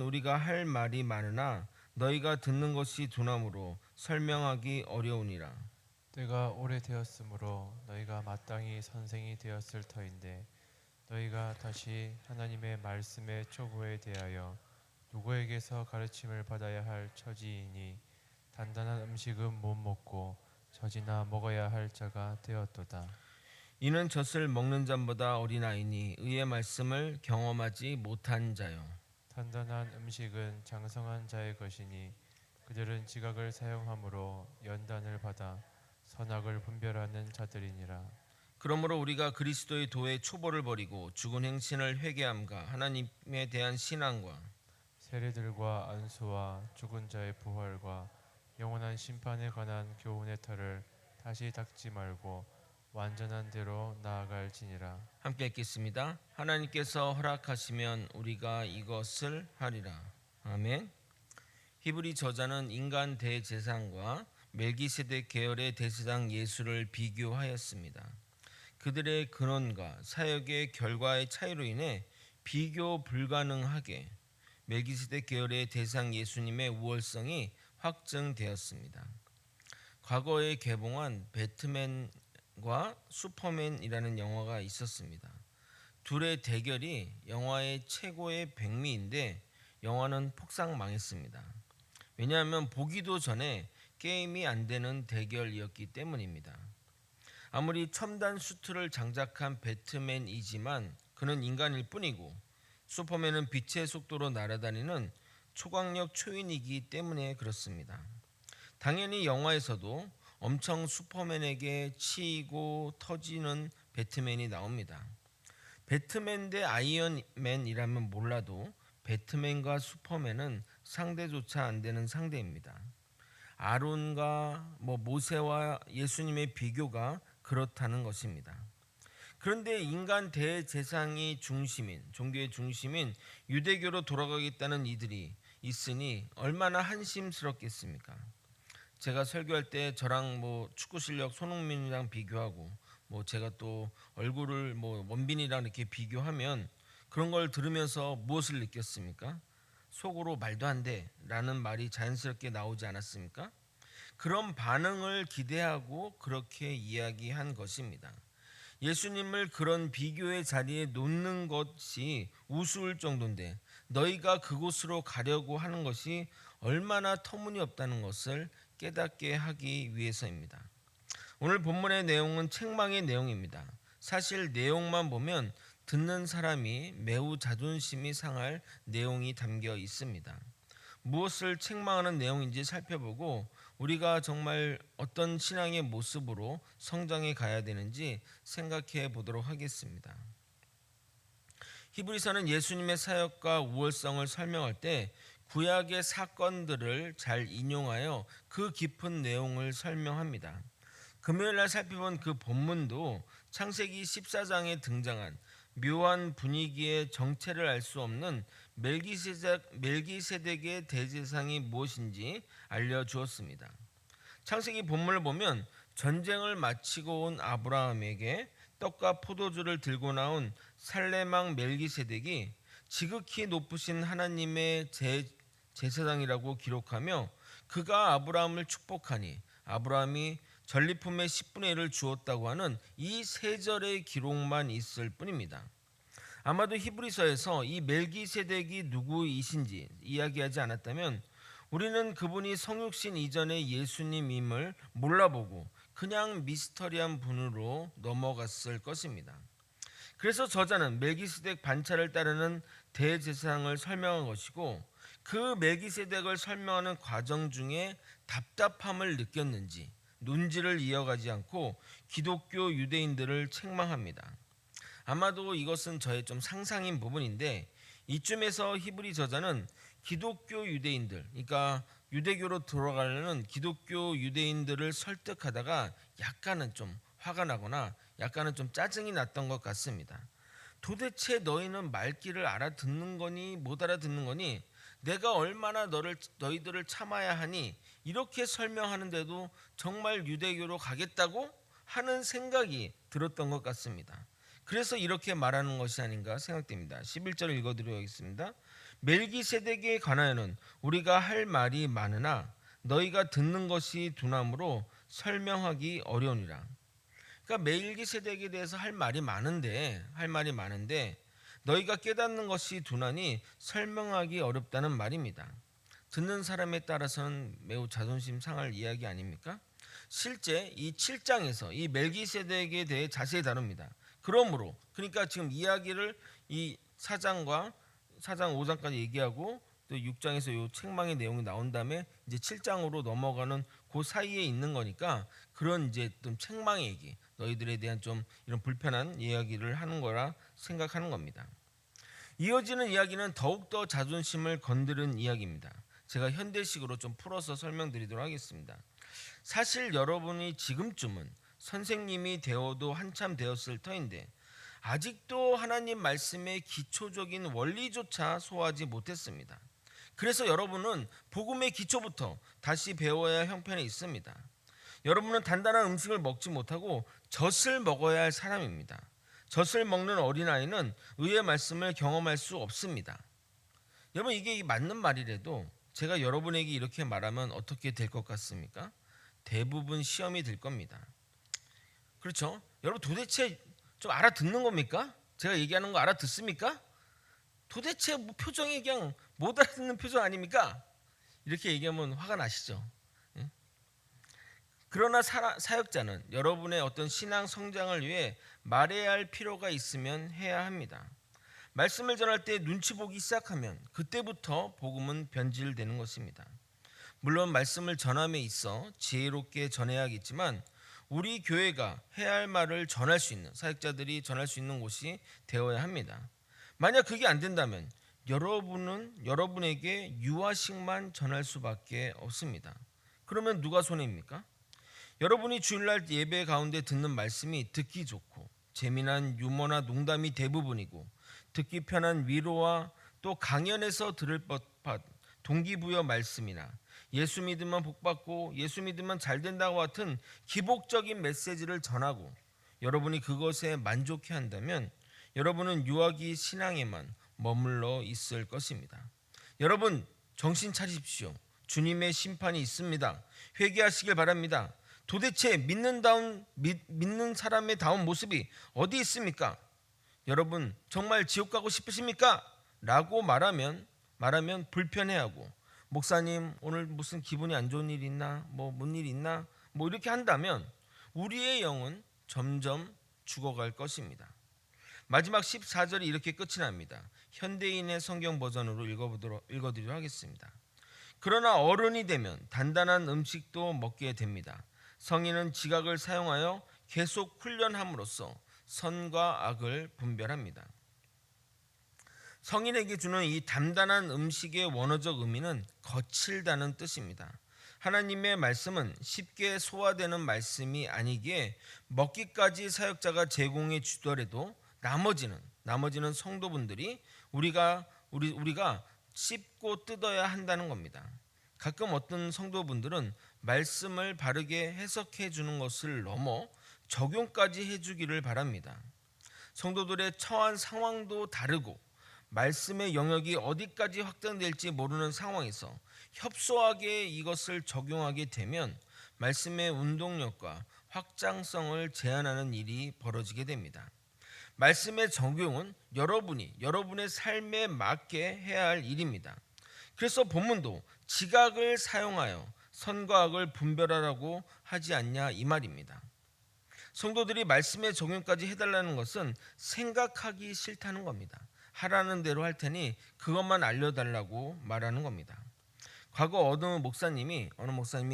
우리가 할 말이 많으나 너희가 듣는 것이 둔함으로 설명하기 어려우니라. 때가 오래되었으므로 너희가 마땅히 선생이 되었을 터인데 너희가 다시 하나님의 말씀의 초보에 대하여 누구에게서 가르침을 받아야 할 처지이니 단단한 음식은 못 먹고 젖이나 먹어야 할 자가 되었도다. 이는 젖을 먹는 자보다 어린아이니 의의 말씀을 경험하지 못한 자요. 단단한 음식은 장성한 자의 것이니 그들은 지각을 사용함으로 연단을 받아 선악을 분별하는 자들이니라. 그러므로 우리가 그리스도의 도의 초보를 버리고 죽은 행신을 회개함과 하나님에 대한 신앙과 세리들과 안수와 죽은 자의 부활과 영원한 심판에 관한 교훈의 터를 다시 닦지 말고 완전한 대로 나아갈지니라. 함께 읽겠습니다. 하나님께서 허락하시면 우리가 이것을 하리라. 아멘. 히브리 저자는 인간 대제사장과 멜기세덱 계열의 대제사장 예수를 비교하였습니다. 그들의 근원과 사역의 결과의 차이로 인해 비교 불가능하게 멜기세덱 계열의 대제사장 예수님의 우월성이 확증되었습니다. 과거에 개봉한 배트맨과 슈퍼맨이라는 영화가 있었습니다. 둘의 대결이 영화의 최고의 백미인데 영화는 폭삭 망했습니다. 왜냐하면 보기도 전에 게임이 안 되는 대결이었기 때문입니다. 아무리 첨단 수트를 장착한 배트맨이지만 그는 인간일 뿐이고 슈퍼맨은 빛의 속도로 날아다니는 초강력 초인이기 때문에 그렇습니다. 당연히 영화에서도 엄청 슈퍼맨에게 치이고 터지는 배트맨이 나옵니다. 배트맨 대 아이언맨이라면 몰라도 배트맨과 슈퍼맨은 상대조차 안 되는 상대입니다. 아론과 모세와 예수님의 비교가 그렇다는 것입니다. 그런데 인간 대제사장이 중심인 종교의 중심인 유대교로 돌아가겠다는 이들이 있으니 얼마나 한심스럽겠습니까? 제가 설교할 때 저랑 축구 실력 손흥민이랑 비교하고 제가 또 얼굴을 원빈이랑 이렇게 비교하면 그런 걸 들으면서 무엇을 느꼈습니까? 속으로 말도 안 돼라는 말이 자연스럽게 나오지 않았습니까? 그런 반응을 기대하고 그렇게 이야기한 것입니다. 예수님을 그런 비교의 자리에 놓는 것이 우스울 정도인데 너희가 그곳으로 가려고 하는 것이 얼마나 터무니없다는 것을 깨닫게 하기 위해서입니다. 오늘 본문의 내용은 책망의 내용입니다. 사실 내용만 보면 듣는 사람이 매우 자존심이 상할 내용이 담겨 있습니다. 무엇을 책망하는 내용인지 살펴보고 우리가 정말 어떤 신앙의 모습으로 성장해 가야 되는지 생각해 보도록 하겠습니다. 히브리서는 예수님의 사역과 우월성을 설명할 때 구약의 사건들을 잘 인용하여 그 깊은 내용을 설명합니다. 금요일날 살펴본 그 본문도 창세기 14장에 등장한 묘한 분위기의 정체를 알 수 없는 멜기세덱의 대제사장이 무엇인지 알려주었습니다. 창세기 본문을 보면 전쟁을 마치고 온 아브라함에게 떡과 포도주를 들고 나온 살레망 멜기세덱이 지극히 높으신 하나님의 제사장이라고 기록하며 그가 아브라함을 축복하니 아브라함이 전리품의 10분의 1을 주었다고 하는 이 세 절의 기록만 있을 뿐입니다. 아마도 히브리서에서 이 멜기세덱이 누구이신지 이야기하지 않았다면 우리는 그분이 성육신 이전의 예수님임을 몰라보고 그냥 미스터리한 분으로 넘어갔을 것입니다. 그래서 저자는 멜기세덱 반차를 따르는 대제사장을 설명한 것이고 그 멜기세덱을 설명하는 과정 중에 답답함을 느꼈는지 논지를 이어가지 않고 기독교 유대인들을 책망합니다. 아마도 이것은 저의 좀 상상인 부분인데 이쯤에서 히브리 저자는 기독교 유대인들, 그러니까 유대교로 돌아가려는 기독교 유대인들을 설득하다가 약간은 좀 화가 나거나 약간은 좀 짜증이 났던 것 같습니다. 도대체 너희는 말귀를 알아듣는 거니 못 알아듣는 거니 내가 얼마나 너희들을 참아야 하니 이렇게 설명하는데도 정말 유대교로 가겠다고 하는 생각이 들었던 것 같습니다. 그래서 이렇게 말하는 것이 아닌가 생각됩니다. 11절 읽어드리겠습니다. 멜기세덱에 관하여는 우리가 할 말이 많으나 너희가 듣는 것이 둔함으로 설명하기 어려우니라. 그러니까 멜기세덱에 대해서 할 말이 많은데 너희가 깨닫는 것이 둔하니 설명하기 어렵다는 말입니다. 듣는 사람에 따라서는 매우 자존심 상할 이야기 아닙니까? 실제 이 7장에서 이 멜기세덱에 대해 자세히 다룹니다. 그러니까 지금 이야기를 이 4장 5장까지 얘기하고 또 6장에서 요 책망의 내용이 나온 다음에 이제 7장으로 넘어가는 그 사이에 있는 거니까 그런 이제 좀 책망의 얘기, 너희들에 대한 좀 이런 불편한 이야기를 하는 거라 생각하는 겁니다. 이어지는 이야기는 더욱더 자존심을 건드는 이야기입니다. 제가 현대식으로 좀 풀어서 설명드리도록 하겠습니다. 사실 여러분이 지금쯤은 선생님이 되어도 한참 되었을 터인데 아직도 하나님 말씀의 기초적인 원리조차 소화하지 못했습니다. 그래서 여러분은 복음의 기초부터 다시 배워야 할 형편에 있습니다. 여러분은 단단한 음식을 먹지 못하고 젖을 먹어야 할 사람입니다. 젖을 먹는 어린아이는 의의 말씀을 경험할 수 없습니다. 여러분, 이게 맞는 말이라도 제가 여러분에게 이렇게 말하면 어떻게 될 것 같습니까? 대부분 시험이 될 겁니다. 그렇죠? 여러분, 도대체 좀 알아듣는 겁니까? 제가 얘기하는 거 알아듣습니까? 도대체 뭐 표정이 그냥 못 알아듣는 표정 아닙니까? 이렇게 얘기하면 화가 나시죠? 예? 그러나 사역자는 여러분의 어떤 신앙 성장을 위해 말해야 할 필요가 있으면 해야 합니다. 말씀을 전할 때 눈치 보기 시작하면 그때부터 복음은 변질되는 것입니다. 물론 말씀을 전함에 있어 지혜롭게 전해야겠지만 우리 교회가 해야 할 말을 전할 수 있는, 사역자들이 전할 수 있는 곳이 되어야 합니다. 만약 그게 안 된다면 여러분에게 유아식만 전할 수밖에 없습니다. 그러면 누가 손해입니까? 여러분이 주일날 예배 가운데 듣는 말씀이 듣기 좋고 재미난 유머나 농담이 대부분이고 듣기 편한 위로와 또 강연에서 들을 법한 동기부여 말씀이나 예수 믿으면 복받고 예수 믿으면 잘 된다고 같은 기복적인 메시지를 전하고 여러분이 그것에 만족해 한다면 여러분은 유아기 신앙에만 머물러 있을 것입니다. 여러분, 정신 차리십시오. 주님의 심판이 있습니다. 회개하시길 바랍니다. 도대체 믿는 사람의 다운 모습이 어디 있습니까? 여러분, 정말 지옥 가고 싶으십니까? 라고 말하면 불편해하고, 목사님 오늘 무슨 기분이 안 좋은 일 있나? 뭔 일 있나? 이렇게 한다면 우리의 영은 점점 죽어갈 것입니다. 마지막 14절이 이렇게 끝이 납니다. 현대인의 성경 버전으로 읽어드리도록 하겠습니다. 그러나 어른이 되면 단단한 음식도 먹게 됩니다. 성인은 지각을 사용하여 계속 훈련함으로써 선과 악을 분별합니다. 성인에게 주는 이 단단한 음식의 원어적 의미는 거칠다는 뜻입니다. 하나님의 말씀은 쉽게 소화되는 말씀이 아니기에 먹기까지 사역자가 제공해 주더라도 나머지는 성도분들이 우리가 씹고 뜯어야 한다는 겁니다. 가끔 어떤 성도분들은 말씀을 바르게 해석해 주는 것을 넘어 적용까지 해주기를 바랍니다. 성도들의 처한 상황도 다르고 말씀의 영역이 어디까지 확장될지 모르는 상황에서 협소하게 이것을 적용하게 되면 말씀의 운동력과 확장성을 제한하는 일이 벌어지게 됩니다. 말씀의 적용은 여러분의 삶에 맞게 해야 할 일입니다. 그래서 본문도 지각을 사용하여 선과 악을 분별하라고 하지 않냐 이 말입니다. 성도들이 말씀의 적용까지 해달라는 것은 생각하기 싫다는 겁니다. 하라는 대로 할 테니 그것만 알려달라고 말하는 겁니다. 과거 어느 목사님이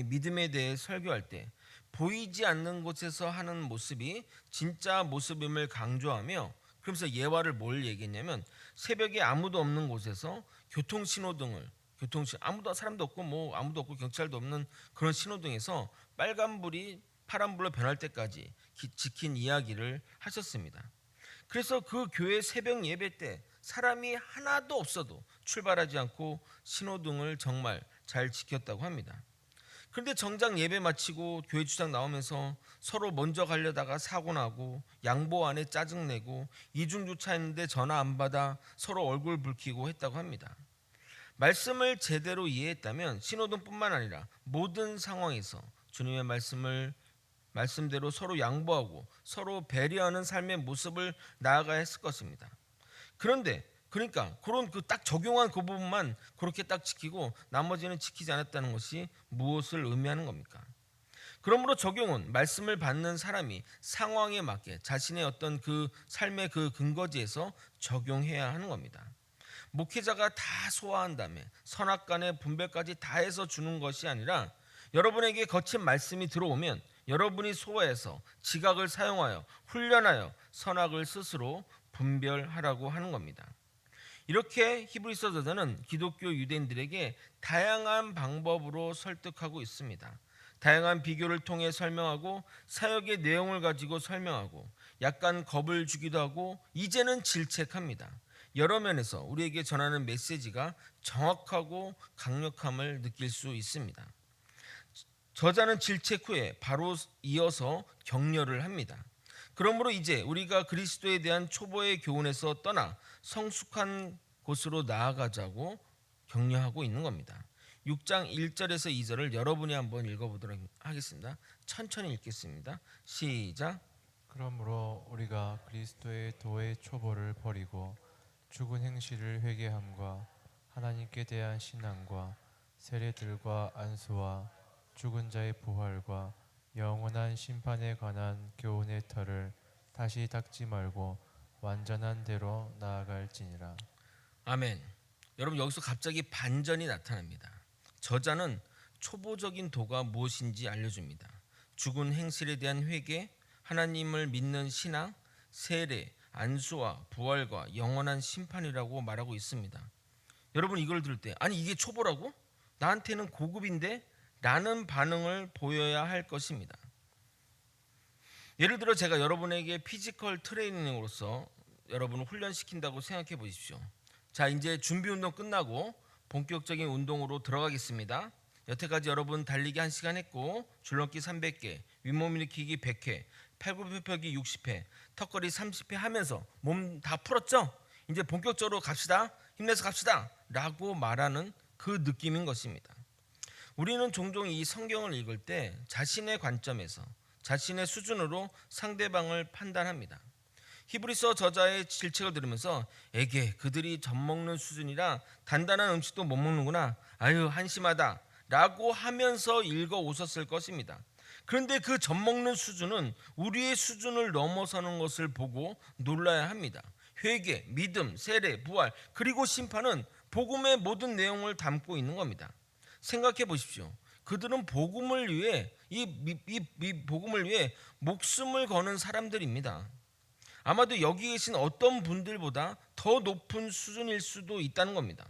믿음에 대해 설교할 때 보이지 않는 곳에서 하는 모습이 진짜 모습임을 강조하며, 그러면서 예화를 뭘 얘기했냐면 새벽에 아무도 없는 곳에서 사람도 없고 아무도 없고 경찰도 없는 그런 신호등에서 빨간불이 파란불로 변할 때까지 지킨 이야기를 하셨습니다. 그래서 그 교회 새벽 예배 때 사람이 하나도 없어도 출발하지 않고 신호등을 정말 잘 지켰다고 합니다. 그런데 정작 예배 마치고 교회 주장 나오면서 서로 먼저 가려다가 사고 나고 양보 안에 짜증내고 이중주차했는데 전화 안 받아 서로 얼굴 붉히고 했다고 합니다. 말씀을 제대로 이해했다면 신호등뿐만 아니라 모든 상황에서 주님의 말씀대로 서로 양보하고 서로 배려하는 삶의 모습을 나아가야 했을 것입니다. 그런데 그러니까 그런 그 딱 적용한 그 부분만 그렇게 딱 지키고 나머지는 지키지 않았다는 것이 무엇을 의미하는 겁니까? 그러므로 적용은 말씀을 받는 사람이 상황에 맞게 자신의 어떤 그 삶의 그 근거지에서 적용해야 하는 겁니다. 목회자가 다 소화한 다음에 선악간의 분별까지 다 해서 주는 것이 아니라 여러분에게 거친 말씀이 들어오면 여러분이 소화해서 지각을 사용하여 훈련하여 선악을 스스로 분별하라고 하는 겁니다. 이렇게 히브리서 저자는 기독교 유대인들에게 다양한 방법으로 설득하고 있습니다. 다양한 비교를 통해 설명하고 사역의 내용을 가지고 설명하고 약간 겁을 주기도 하고 이제는 질책합니다. 여러 면에서 우리에게 전하는 메시지가 정확하고 강력함을 느낄 수 있습니다. 저자는 질책 후에 바로 이어서 격려를 합니다. 그러므로 이제 우리가 그리스도에 대한 초보의 교훈에서 떠나 성숙한 곳으로 나아가자고 격려하고 있는 겁니다. 6장 1절에서 2절을 여러분이 한번 읽어보도록 하겠습니다. 천천히 읽겠습니다. 시작. 그러므로 우리가 그리스도의 도의 초보를 버리고 죽은 행실을 회개함과 하나님께 대한 신앙과 세례들과 안수와 죽은 자의 부활과 영원한 심판에 관한 교훈의 터를 다시 닦지 말고 완전한 대로 나아갈지니라. 아멘. 여러분 여기서 갑자기 반전이 나타납니다. 저자는 초보적인 도가 무엇인지 알려줍니다. 죽은 행실에 대한 회개, 하나님을 믿는 신앙, 세례, 안수와 부활과 영원한 심판이라고 말하고 있습니다. 여러분 이걸 들을 때 아니 이게 초보라고? 나한테는 고급인데? 라는 반응을 보여야 할 것입니다. 예를 들어 제가 여러분에게 피지컬 트레이닝으로서 여러분을 훈련시킨다고 생각해 보십시오. 자, 이제 준비 운동 끝나고 본격적인 운동으로 들어가겠습니다. 여태까지 여러분 달리기 1시간 했고 줄넘기 300개, 윗몸 일으키기 100회, 팔굽혀펴기 60회, 턱걸이 30회 하면서 몸 다 풀었죠? 이제 본격적으로 갑시다. 힘내서 갑시다. 라고 말하는 그 느낌인 것입니다. 우리는 종종 이 성경을 읽을 때 자신의 관점에서 자신의 수준으로 상대방을 판단합니다. 히브리서 저자의 질책을 들으면서 에게 그들이 젖먹는 수준이라 단단한 음식도 못 먹는구나. 아유 한심하다 라고 하면서 읽어 오셨을 것입니다. 그런데 그 젖먹는 수준은 우리의 수준을 넘어서는 것을 보고 놀라야 합니다. 회개, 믿음, 세례, 부활 그리고 심판은 복음의 모든 내용을 담고 있는 겁니다. 생각해 보십시오. 그들은 복음을 위해 이 복음을 위해 목숨을 거는 사람들입니다. 아마도 여기 계신 어떤 분들보다 더 높은 수준일 수도 있다는 겁니다.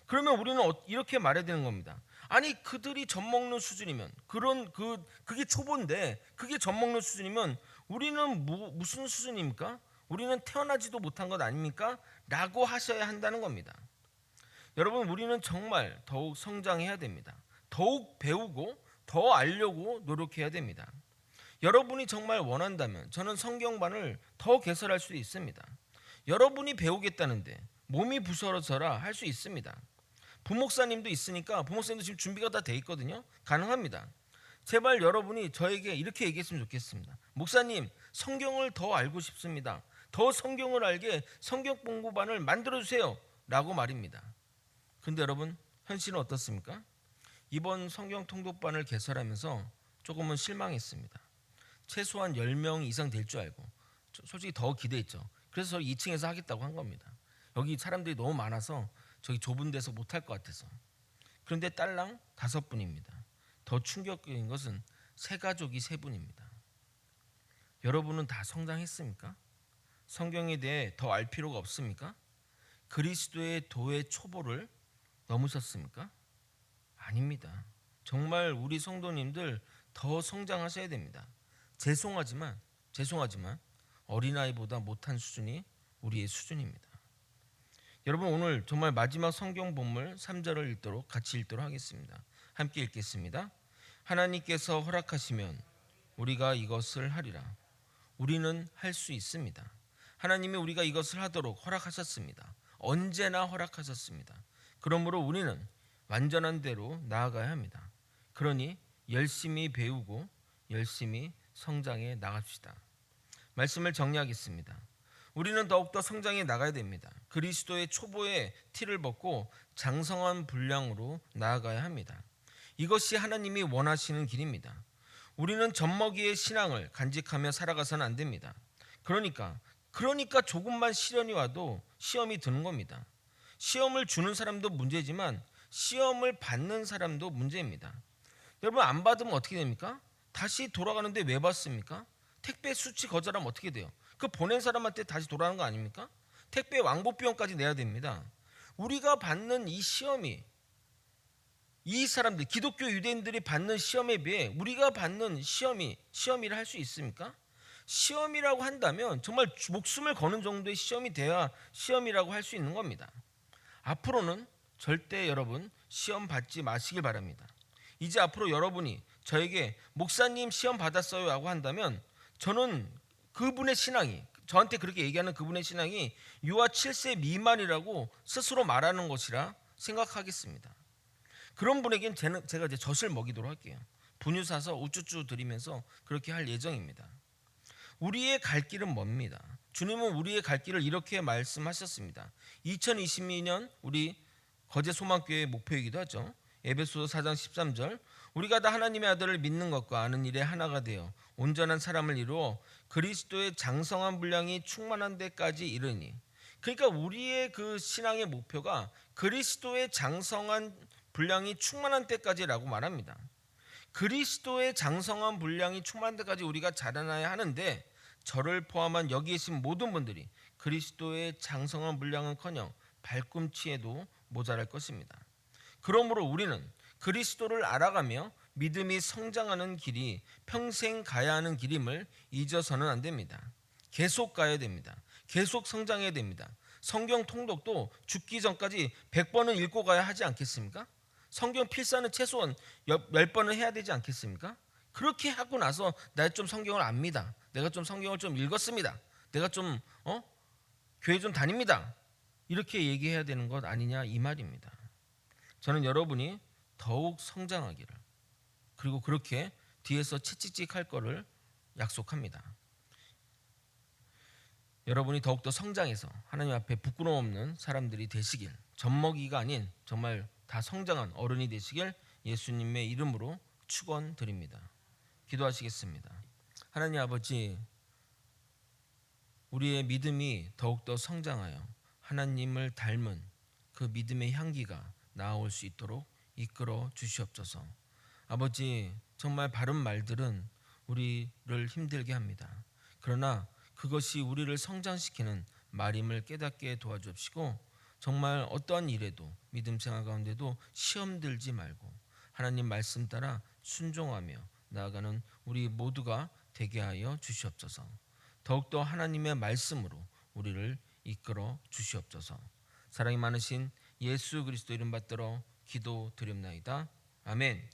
그러면 우리는 이렇게 말해야 되는 겁니다. 아니 그들이 젖먹는 수준이면 그게 초보인데 그게 젖먹는 수준이면 우리는 무슨 수준입니까? 우리는 태어나지도 못한 것 아닙니까? 라고 하셔야 한다는 겁니다. 여러분 우리는 정말 더욱 성장해야 됩니다. 더욱 배우고 더 알려고 노력해야 됩니다. 여러분이 정말 원한다면 저는 성경반을 더 개설할 수 있습니다. 여러분이 배우겠다는데 몸이 부서져라 할 수 있습니다. 부목사님도 있으니까 부목사님도 지금 준비가 다 돼 있거든요. 가능합니다. 제발 여러분이 저에게 이렇게 얘기했으면 좋겠습니다. 목사님 성경을 더 알고 싶습니다. 더 성경을 알게 성경 공부반을 만들어주세요 라고 말입니다. 근데 여러분 현실은 어떻습니까? 이번 성경 통독반을 개설하면서 조금은 실망했습니다. 최소한 10명 이상 될 줄 알고 솔직히 더 기대했죠. 그래서 저 2층에서 하겠다고 한 겁니다. 여기 사람들이 너무 많아서 저기 좁은 데서 못할 것 같아서. 그런데 딸랑 5분입니다. 더 충격적인 것은 세 가족이 3분입니다. 여러분은 다 성장했습니까? 성경에 대해 더 알 필요가 없습니까? 그리스도의 도의 초보를 넘으셨습니까? 아닙니다. 정말 우리 성도님들 더 성장하셔야 됩니다. 죄송하지만 어린아이보다 못한 수준이 우리의 수준입니다. 여러분 오늘 정말 마지막 성경 본문 3절을 같이 읽도록 하겠습니다. 함께 읽겠습니다. 하나님께서 허락하시면 우리가 이것을 하리라. 우리는 할 수 있습니다. 하나님이 우리가 이것을 하도록 허락하셨습니다. 언제나 허락하셨습니다. 그러므로 우리는 완전한 대로 나아가야 합니다. 그러니 열심히 배우고 열심히 성장해 나갑시다. 말씀을 정리하겠습니다. 우리는 더욱더 성장해 나가야 됩니다. 그리스도의 초보의 티를 벗고 장성한 분량으로 나아가야 합니다. 이것이 하나님이 원하시는 길입니다. 우리는 젖먹이의 신앙을 간직하며 살아가서는 안 됩니다. 그러니까 조금만 시련이 와도 시험이 드는 겁니다. 시험을 주는 사람도 문제지만 시험을 받는 사람도 문제입니다. 여러분, 안 받으면 어떻게 됩니까? 다시 돌아가는데 왜 받습니까? 택배 수치 거절하면 어떻게 돼요? 그 보낸 사람한테 다시 돌아가는 거 아닙니까? 택배 왕복 비용까지 내야 됩니다. 우리가 받는 이 시험이, 이 사람들, 기독교 유대인들이 받는 시험에 비해 우리가 받는 시험이라 할 수 있습니까? 시험이라고 한다면 정말 목숨을 거는 정도의 시험이 돼야 시험이라고 할 수 있는 겁니다. 앞으로는 절대 여러분 시험 받지 마시길 바랍니다. 이제 앞으로 여러분이 저에게 목사님 시험 받았어요 라고 한다면 저는 그분의 신앙이, 저한테 그렇게 얘기하는 그분의 신앙이 유아 7세 미만이라고 스스로 말하는 것이라 생각하겠습니다. 그런 분에겐 제가 이제 젖을 먹이도록 할게요. 분유 사서 우쭈쭈 드리면서 그렇게 할 예정입니다. 우리의 갈 길은 뭡니다. 주님은 우리의 갈 길을 이렇게 말씀하셨습니다. 2022년 우리 거제소망교회의 목표이기도 하죠. 에베소서 4장 13절, 우리가 다 하나님의 아들을 믿는 것과 아는 일에 하나가 되어 온전한 사람을 이루어 그리스도의 장성한 분량이 충만한 데까지 이르니. 그러니까 우리의 그 신앙의 목표가 그리스도의 장성한 분량이 충만한 때까지라고 말합니다. 그리스도의 장성한 분량이 충만한 데까지 우리가 자라나야 하는데, 저를 포함한 여기 계신 모든 분들이 그리스도의 장성한 분량은커녕 발꿈치에도 모자랄 것입니다. 그러므로 우리는 그리스도를 알아가며 믿음이 성장하는 길이 평생 가야 하는 길임을 잊어서는 안 됩니다. 계속 가야 됩니다. 계속 성장해야 됩니다. 성경 통독도 죽기 전까지 100번은 읽고 가야 하지 않겠습니까? 성경 필사는 최소한 10번은 해야 되지 않겠습니까? 그렇게 하고 나서 나 좀 성경을 압니다. 내가 좀 성경을 좀 읽었습니다. 내가 좀 교회 좀 다닙니다. 이렇게 얘기해야 되는 것 아니냐 이 말입니다. 저는 여러분이 더욱 성장하기를, 그리고 그렇게 뒤에서 채찍찍 할 거를 약속합니다. 여러분이 더욱더 성장해서 하나님 앞에 부끄러움 없는 사람들이 되시길, 젖먹이가 아닌 정말 다 성장한 어른이 되시길 예수님의 이름으로 축원드립니다. 기도하시겠습니다. 하나님 아버지, 우리의 믿음이 더욱더 성장하여 하나님을 닮은 그 믿음의 향기가 나아올 수 있도록 이끌어 주시옵소서. 아버지, 정말 바른 말들은 우리를 힘들게 합니다. 그러나 그것이 우리를 성장시키는 말임을 깨닫게 도와주옵시고, 정말 어떠한 일에도 믿음 생활 가운데도 시험 들지 말고 하나님 말씀 따라 순종하며 나아가는 우리 모두가 되게 하여 주시옵소서. 더욱더 하나님의 말씀으로 우리를 이끌어 주시옵소서. 사랑이 많으신 예수 그리스도 이름 받들어 기도드립나이다. 아멘.